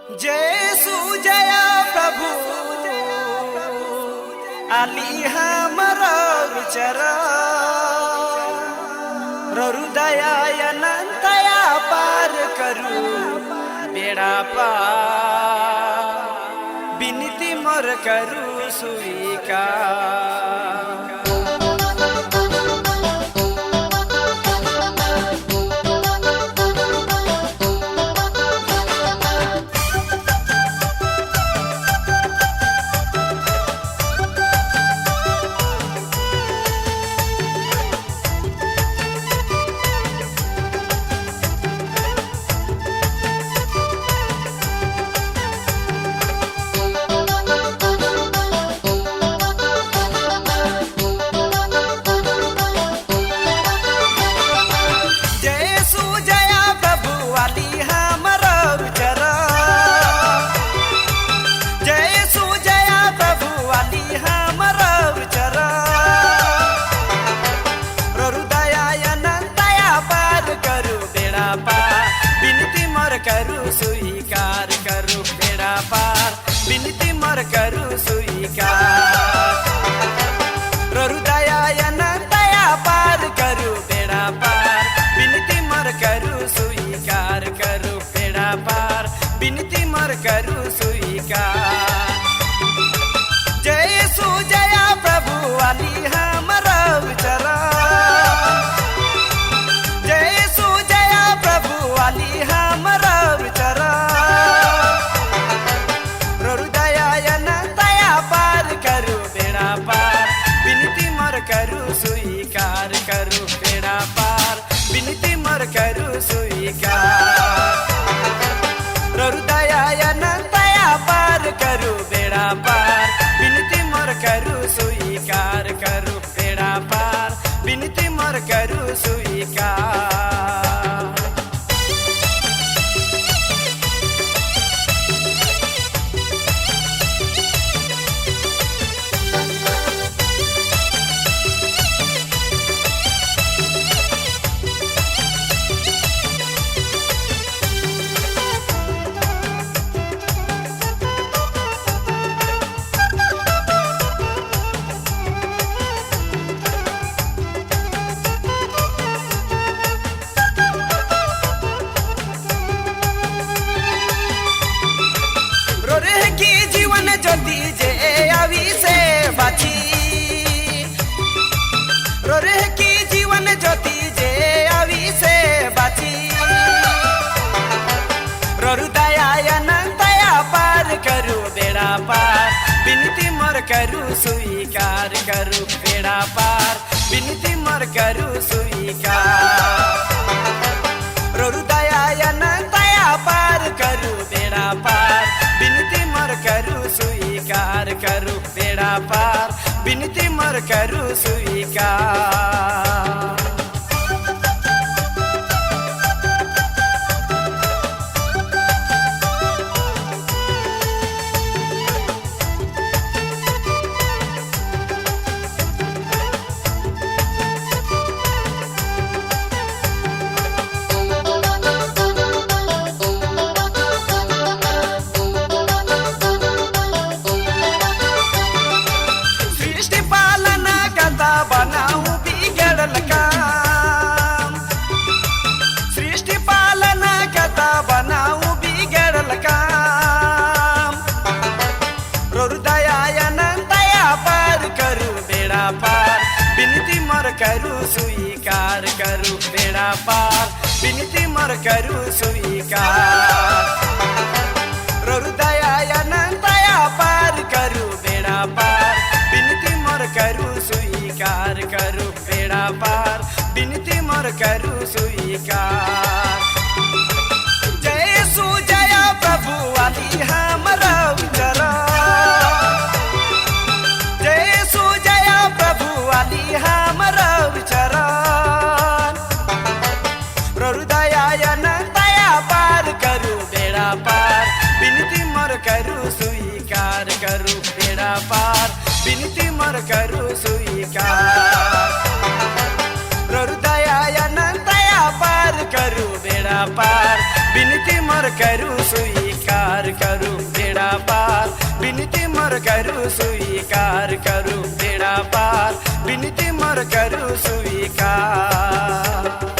जयसु जय प्रभु आली हमारा विचरा हृदया अनंतया पार करू बेड़ा पार बिनती मोर करू स्वीकार। करू स्वीकार करू बेड़ा पार बिनती मोर करू स्वीकार। हृदया अनंतया पार करू बेड़ा पार बिनती मोर करू स्वीकार करू बेड़ा पार बिनती मोर करू स्वीकार। जयसु जय प्रभु आली हमारा विचरा जयसु जय प्रभु आली हमारा करू स्वीकार करू बेड़ा पार बिनती मोर करू स्वीकार। हृदया अनंतया पार करू बेड़ा पार बिनती मोर करू स्वीकार करू बेड़ा पार बिनती मोर करू स्वीकार। ज्योति जे अभी से बाची रोरे की जीवन ज्योति जे अभी से बाची हृदया अनंतया पार करू बेड़ा पार बिनती मोर करू स्वीकार करू बेड़ा पार बिनती मोर करू स्वीकार। हृदया अनंतया पार करू बेड़ा पार बिनती मोर करू स्वीकार करू बेड़ा पार बिनती मोर करू स्वीकार। बिनती मोर करू स्वीकार करू बेड़ा पार बिनती मोर करू स्वीकार। हृदया अनंतया पार करू बेड़ा पार बिनती मोर करू स्वीकार करू बेड़ा पार बिनती मोर करू स्वीकार। जयसु जय प्रभु आली हमारा विचरा जयसु जय प्रभु आली हमारा विचरा हृदया अनंतया पार करू बेड़ा पार बिनती मोर करू स्वीकार करू बेड़ा पार बिनती मोर करू स्वीकार। हृदया अनंतया पार करू बेड़ा पार बिनती मोर करू स्वीकार बिनती मोर करू स्वीकार।